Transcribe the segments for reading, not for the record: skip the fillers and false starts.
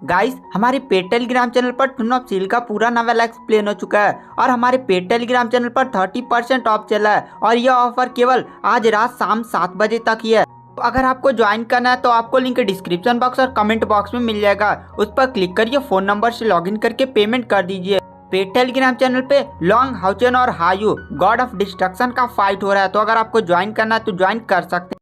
Guys, हमारे paid Telegram channel पर टुन ऑफ सील का पूरा नॉवेल एक्सप्लेन हो चुका है और हमारे पेड टेलीग्राम चैनल पर 30% ऑफ चला है और यह ऑफर केवल आज रात शाम 7 बजे तक ही है। तो अगर आपको ज्वाइन करना है तो आपको लिंक डिस्क्रिप्शन बॉक्स और कमेंट बॉक्स में मिल जाएगा। उस पर क्लिक करिए, फोन नंबर से लॉगिन करके पेमेंट कर दीजिए। पेड टेलीग्राम चैनल पे लॉन्ग हाउचेन और हायू गॉड ऑफ डिस्ट्रक्शन का फाइट हो रहा है, तो अगर आपको ज्वाइन करना है तो ज्वाइन कर सकते हैं।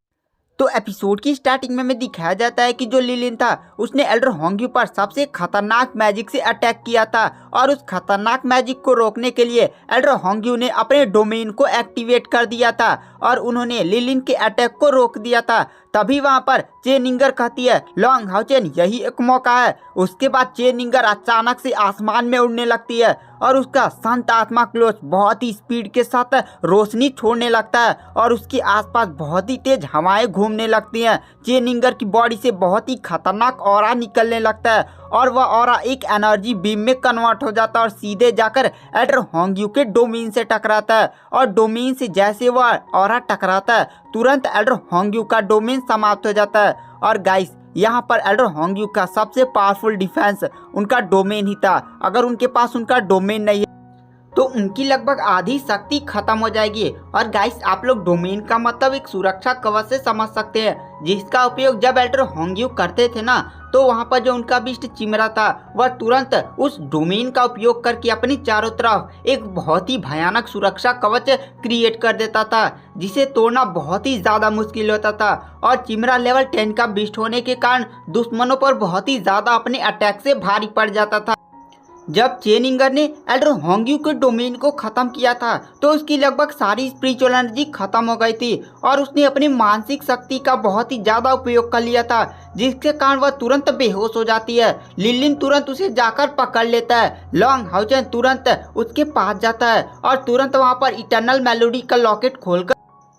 तो एपिसोड की स्टार्टिंग में हमें दिखाया जाता है कि जो लिलिन था उसने एल्डर होंग्यू पर सबसे खतरनाक मैजिक से अटैक किया था और उस खतरनाक मैजिक को रोकने के लिए एल्डर होंग्यू ने अपने डोमेन को एक्टिवेट कर दिया था और उन्होंने लिलिन के अटैक को रोक दिया था। तभी वहां पर चेनिंगर कहती है, लॉन्ग हाउचेन यही एक मौका है। उसके बाद चेनिंगर अचानक से आसमान में उड़ने लगती है और उसका संत आत्मा क्लोच बहुत ही स्पीड के साथ रोशनी छोड़ने लगता है और उसके आसपास बहुत ही तेज हवाएं घूमने लगती हैं। चेनिंगर की बॉडी से बहुत ही खतरनाक ऑरा निकलने लगता है और वह ऑरा एक एनर्जी बीम में कन्वर्ट हो जाता है और सीधे जाकर एल्डर होंग्यू के डोमेन से टकराता है और डोमेन से जैसे वह ऑरा टकराता है तुरंत एल्डर होंग्यू का डोमेन समाप्त हो जाता है। और गाइस, यहाँ पर एल्डर होंग्यू का सबसे पावरफुल डिफेंस उनका डोमेन ही था। अगर उनके पास उनका डोमेन नहीं है तो उनकी लगभग आधी शक्ति खत्म हो जाएगी। और गाइस, आप लोग डोमेन का मतलब एक सुरक्षा कवच से समझ सकते हैं, जिसका उपयोग जब एल्डर होंग्यू करते थे ना, तो वहां पर जो उनका बिस्ट चिमरा था वह तुरंत उस डोमेन का उपयोग करके अपनी चारों तरफ एक बहुत ही भयानक सुरक्षा कवच क्रिएट कर देता था, जिसे तोड़ना बहुत ही ज्यादा मुश्किल होता था। और चिमरा लेवल 10 का बिस्ट होने के कारण दुश्मनों पर बहुत ही ज्यादा अपने अटैक से भारी पड़ जाता था। जब चेनिंगर ने एल्डर होंग्यू के डोमेन को खत्म किया था तो उसकी लगभग सारी स्पिरिचुअल एनर्जी खत्म हो गई थी और उसने अपनी मानसिक शक्ति का बहुत ही ज्यादा उपयोग कर लिया था, जिसके कारण वह तुरंत बेहोश हो जाती है। लिलिन तुरंत उसे जाकर पकड़ लेता है। लॉन्ग हाउचेन तुरंत उसके पास जाता है और तुरंत वहां पर इटर्नल मेलोडी का लॉकेट खोलकर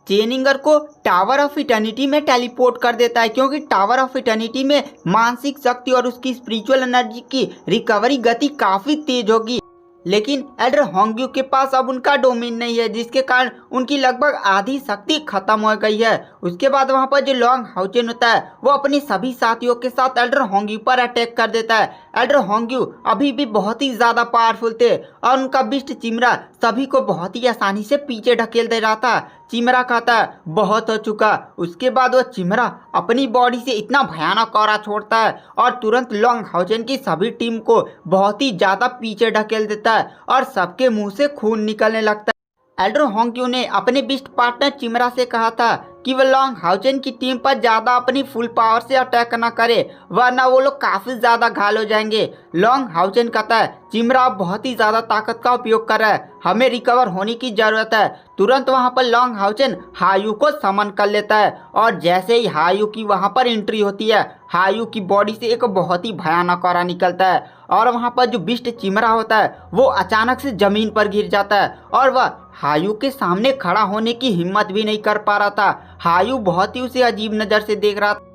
चेनिंगर को टावर ऑफ इटर्निटी में टेलीपोर्ट कर देता है, क्योंकि टावर ऑफ इटर्निटी में मानसिक शक्ति और उसकी स्पिरिचुअल एनर्जी की रिकवरी गति काफी तेज होगी। लेकिन एल्डर होंग्यू के पास अब उनका डोमेन नहीं है, जिसके कारण उनकी लगभग आधी शक्ति खत्म हो गई है। उसके बाद वहां पर जो लॉन्ग हाउचेन होता है वो अपने सभी साथियों के साथ एल्डर होंग्यू पर अटैक कर देता है। एल्डर होंग्यू अभी भी बहुत ही ज्यादा पावरफुल थे और उनका बिस्ट चिमरा सभी को बहुत ही आसानी से पीछे ढकेल दे रहा था। चिमरा कहता है, बहुत हो चुका। उसके बाद वह चिमरा अपनी बॉडी से इतना भयानक ऑरा छोड़ता है और तुरंत लॉन्ग हाउचेन की सभी टीम को बहुत ही ज्यादा पीछे ढकेल देता है और सबके मुंह से खून निकलने लगता है। एल्डर होंग्यू ने अपने बिस्ट पार्टनर चिमरा से कहा था कि वह लॉन्ग हाउचेन की टीम पर ज्यादा अपनी फुल पावर से अटैक न करे, वरना वो लोग काफी ज्यादा घायल हो जाएंगे। लॉन्ग हाउचेन कहता है, चिमरा बहुत ही ज्यादा ताकत का उपयोग कर रहा है, हमें रिकवर होने की जरूरत है। तुरंत वहां पर लॉन्ग हाउचेन हायू को समन कर लेता है और जैसे ही हायू की वहां पर एंट्री होती है, हायू की बॉडी से एक बहुत ही भयानक ऑरा निकलता है और वहां पर जो बिस्ट चिमरा होता है वो अचानक से जमीन पर गिर जाता है और वह हायू के सामने खड़ा होने की हिम्मत भी नहीं कर पा रहा था। हायू बहुत ही उसे अजीब नजर से देख रहा था।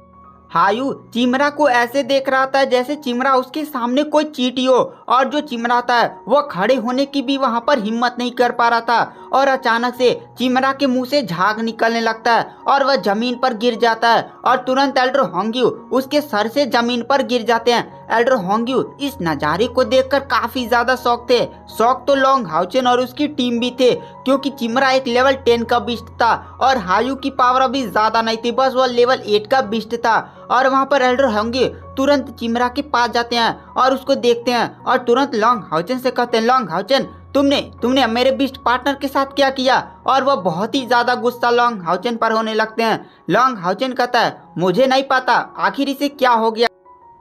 हायू चिमरा को ऐसे देख रहा था जैसे चिमरा उसके सामने कोई चींटी हो और जो चिमरा था वह खड़े होने की भी वहां पर हिम्मत नहीं कर पा रहा था और अचानक से चिमरा के मुंह से झाग निकलने लगता है और वह जमीन पर गिर जाता है और तुरंत एल्डर होंग्यू उसके सर से जमीन पर गिर जाते हैं। एल्डर होंग्यू इस नज़ारे को देखकर काफी ज्यादा शॉक थे। शॉक तो लॉन्ग हाउचेन और उसकी टीम भी थे, क्योंकि चिमरा एक लेवल 10 का बिस्ट था और हायू की पावर अभी ज्यादा नहीं थी, बस वह लेवल 8 का बिस्ट था। और वहां पर एल्डर होंग्यू तुरंत चिमरा के पास जाते हैं और उसको देखते हैं और तुरंत लॉन्ग हाउचेन से कहते हैं, लॉन्ग हाउचेन तुमने मेरे बिस्ट पार्टनर के साथ क्या किया? और वह बहुत ही ज्यादा गुस्सा लॉन्ग हाउचेन पर होने लगते हैं। लॉन्ग हाउचेन कहता है, मुझे नहीं पता आखिर इसे क्या हो गया।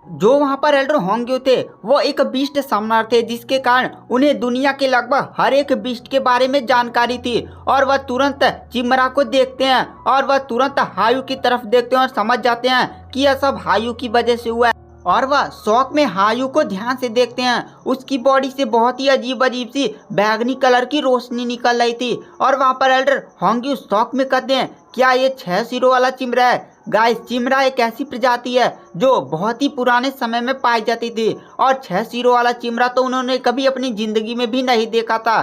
जो वहां पर एल्डर होंग्यू थे वो एक बीस्ट समनर थे, जिसके कारण उन्हें दुनिया के लगभग हर एक बीस्ट के बारे में जानकारी थी और वह तुरंत चिमरा को देखते हैं और वह तुरंत हायू की तरफ देखते हैं और समझ जाते हैं कि यह सब हायू की वजह से हुआ है और वह शौक में हायू को ध्यान से देखते हैं। उसकी बॉडी से बहुत ही अजीब अजीब सी बैगनी कलर की रोशनी निकल रही थी और वहां पर एल्डर होंग्यू शौक में कहते हैं, क्या ये 6 सिरों वाला चिमरा है? गाइस, चिमरा एक ऐसी प्रजाति है जो बहुत ही पुराने समय में पाई जाती थी और 6 सिरों वाला चिमरा तो उन्होंने कभी अपनी जिंदगी में भी नहीं देखा था।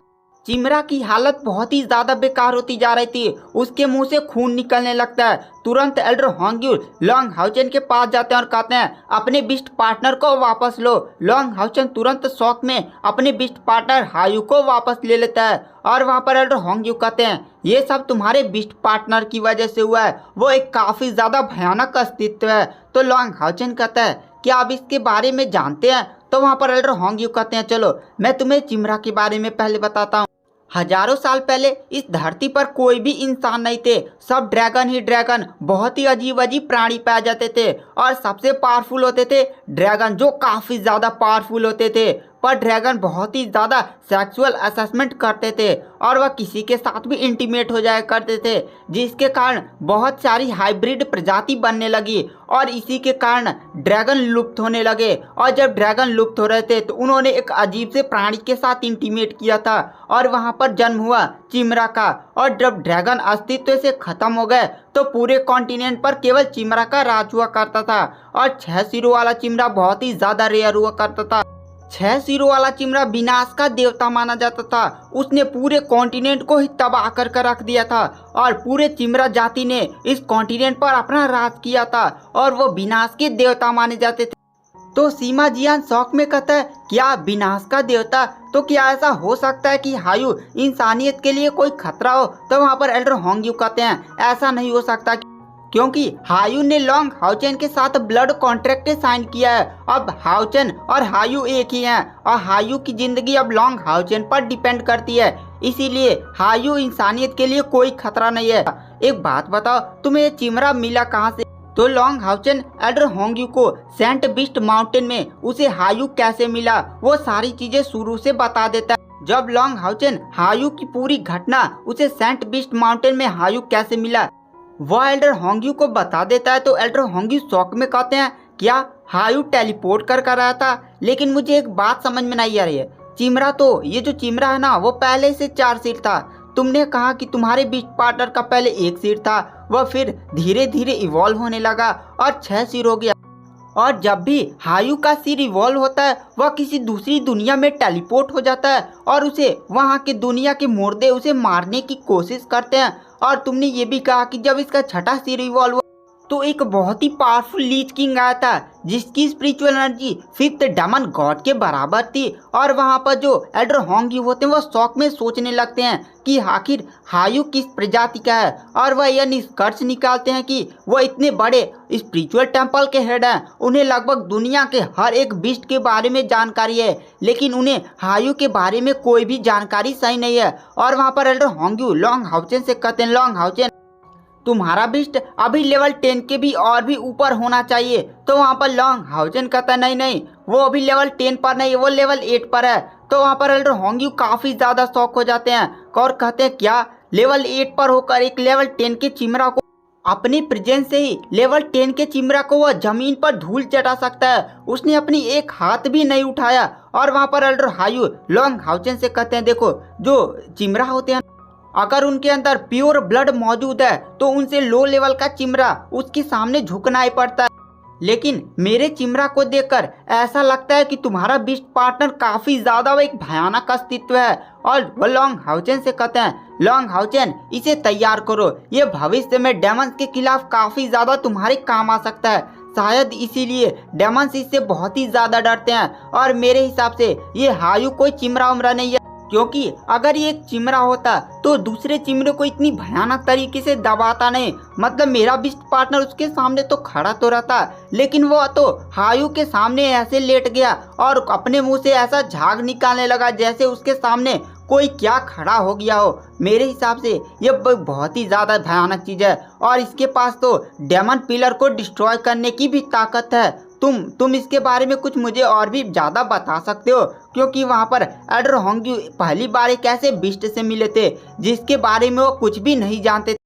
चिमरा की हालत बहुत ही ज्यादा बेकार होती जा रही थी। उसके मुंह से खून निकलने लगता है। तुरंत एल्डर होंग्यू लॉन्ग हाउचन के पास जाते हैं और कहते हैं अपने बिस्ट पार्टनर को वापस लो। लॉन्ग हाउचन तुरंत शौक में अपने बिस्ट पार्टनर हायू को वापस ले लेता है और वहां पर एल्डर होंग्यू कहते हैं ये सब तुम्हारे बिस्ट पार्टनर की वजह से हुआ है, वो एक काफी ज्यादा भयानक अस्तित्व है। तो लॉन्ग हाउचन कहता है क्या आप इसके बारे में जानते हैं? तो वहां पर एल्डर होंग्यू कहते हैं चलो मैं तुम्हें चिमरा के बारे में पहले बताता हूँ। हजारों साल पहले इस धरती पर कोई भी इंसान नहीं थे, सब ड्रैगन ही ड्रैगन, बहुत ही अजीब अजीब प्राणी पाए जाते थे और सबसे पावरफुल होते थे ड्रैगन, जो काफी ज्यादा पावरफुल होते थे। पर ड्रैगन बहुत ही ज़्यादा सेक्सुअल असेसमेंट करते थे और वह किसी के साथ भी इंटीमेट हो जाया करते थे, जिसके कारण बहुत सारी हाइब्रिड प्रजाति बनने लगी और इसी के कारण ड्रैगन लुप्त होने लगे। और जब ड्रैगन लुप्त हो रहे थे तो उन्होंने एक अजीब से प्राणी के साथ इंटीमेट किया था और वहाँ पर जन्म हुआ चिमरा का। और जब ड्रैगन अस्तित्व से खत्म हो गए तो पूरे कॉन्टिनेंट पर केवल चिमरा का राज हुआ करता था और 6 सिरों वाला चिमरा बहुत ही ज़्यादा रेयर हुआ करता था। 6 सिरों वाला चिमरा विनाश का देवता माना जाता था। उसने पूरे कॉन्टिनेंट को ही तबाह कर रख दिया था और पूरे चिमरा जाति ने इस कॉन्टिनेंट पर अपना राज किया था और वो विनाश के देवता माने जाते थे। तो सीमा जियान शौक में कहता है क्या विनाश का देवता? तो क्या ऐसा हो सकता है कि हायू इंसानियत के लिए कोई खतरा हो? तो वहाँ पर एल्डर होंग्यू कहते हैं ऐसा नहीं हो सकता, क्योंकि हायू ने लॉन्ग हाउचन के साथ ब्लड कॉन्ट्रैक्ट साइन किया है। अब हाउचन और हायू एक ही हैं और हायू की जिंदगी अब लॉन्ग हाउचन पर डिपेंड करती है, इसीलिए हायू इंसानियत के लिए कोई खतरा नहीं है। एक बात बताओ, तुम्हें ये चिमरा मिला कहाँ से? तो लॉन्ग हाउचन एल्डर होंग्यू को सेंट बिस्ट माउंटेन में उसे हायू कैसे मिला वो सारी चीजें शुरू से बता देता है। जब लॉन्ग हाउचन हायू की पूरी घटना उसे सेंट बिस्ट माउंटेन में हायू कैसे मिला वह एल्डर होंग्यू को बता देता है, तो एल्डर होंग्यू शौक में कहते हैं क्या हायू टेलीपोर्ट कर रहा था? लेकिन मुझे एक बात समझ में नहीं आ रही है, चिमरा तो ये जो चिमरा है ना वो पहले से 4 सिर था। तुमने कहा कि तुम्हारे बिस्ट पार्टनर का पहले 1 सिर था, वह फिर धीरे धीरे इवॉल्व होने लगा और 6 सिर हो गया। और जब भी हायू का सिर इवॉल्व होता है वह किसी दूसरी दुनिया में टेलीपोर्ट हो जाता है और उसे वहाँ के दुनिया के मुर्दे उसे मारने की कोशिश करते हैं। और तुमने ये भी कहा कि जब इसका 6ठा सिर इवॉल्व हुआ तो एक बहुत ही पावरफुल लीच किंग आया था जिसकी spiritual energy 5th daemon God के बराबर थी। और वहाँ पर जो एल्डर होंग्यू होते हैं वह शौक में सोचने लगते हैं कि आखिर हायू किस प्रजाति का है और वह यह निष्कर्ष निकालते हैं कि वह इतने बड़े स्पिरिचुअल टेम्पल के हेड हैं, उन्हें लगभग दुनिया के हर एक बीस्ट के बारे में जानकारी है, लेकिन उन्हें हायू के बारे में कोई भी जानकारी सही नहीं है। और वहाँ पर एल्डर होंग्यू लॉन्ग हाउचन से कहते हैं लॉन्ग हाउचन तुम्हारा बिस्ट अभी लेवल 10 के भी और भी ऊपर होना चाहिए। तो वहाँ पर लॉन्ग हाउचन कहता है नहीं वो अभी लेवल 10 पर नहीं, वो लेवल 8 पर है। तो वहाँ पर एल्डर होंग्यू काफ़ी ज़्यादा शौक हो जाते हैं और कहते हैं क्या लेवल 8 पर होकर एक लेवल 10 के चिमरा को अपनी प्रेजेंस से ही लेवल 10 के चिमरा को वह जमीन पर धूल चटा सकता है? उसने अपनी एक हाथ भी नहीं उठाया। और वहाँ पर एल्डर हायू लॉन्ग हाउचन से कहते हैं देखो जो चिमरा होते हैं अगर उनके अंदर प्योर ब्लड मौजूद है तो उनसे लो लेवल का चिमरा उसके सामने झुकना ही पड़ता है, लेकिन मेरे चिमरा को देखकर ऐसा लगता है कि तुम्हारा बिस्ट पार्टनर काफी ज्यादा एक भयानक अस्तित्व है। और वो लॉन्ग हाउचन से कहते हैं लॉन्ग हाउचन इसे तैयार करो, ये भविष्य में डेमंस के खिलाफ काफी ज्यादा तुम्हारे काम आ सकता है, शायद इसीलिए डेमंस इससे बहुत ही ज्यादा डरते हैं। और मेरे हिसाब से ये हायू कोई चिमरा उमरा नहीं है, क्योंकि अगर ये एक चिमरा होता तो दूसरे चिमरे को इतनी भयानक तरीके से दबाता नहीं। मतलब मेरा बिस्ट पार्टनर उसके सामने तो खड़ा तो रहता, लेकिन वो तो हायू के सामने ऐसे लेट गया और अपने मुंह से ऐसा झाग निकालने लगा जैसे उसके सामने कोई क्या खड़ा हो गया हो। मेरे हिसाब से ये बहुत ही ज़्यादा भयानक चीज़ है और इसके पास तो डेमन पिलर को डिस्ट्रॉय करने की भी ताकत है। तुम इसके बारे में कुछ मुझे और भी ज़्यादा बता सकते हो, क्योंकि वहाँ पर एल्डर होंग्यू पहली बार एक ऐसे बिस्ट से मिले थे जिसके बारे में वो कुछ भी नहीं जानते थे।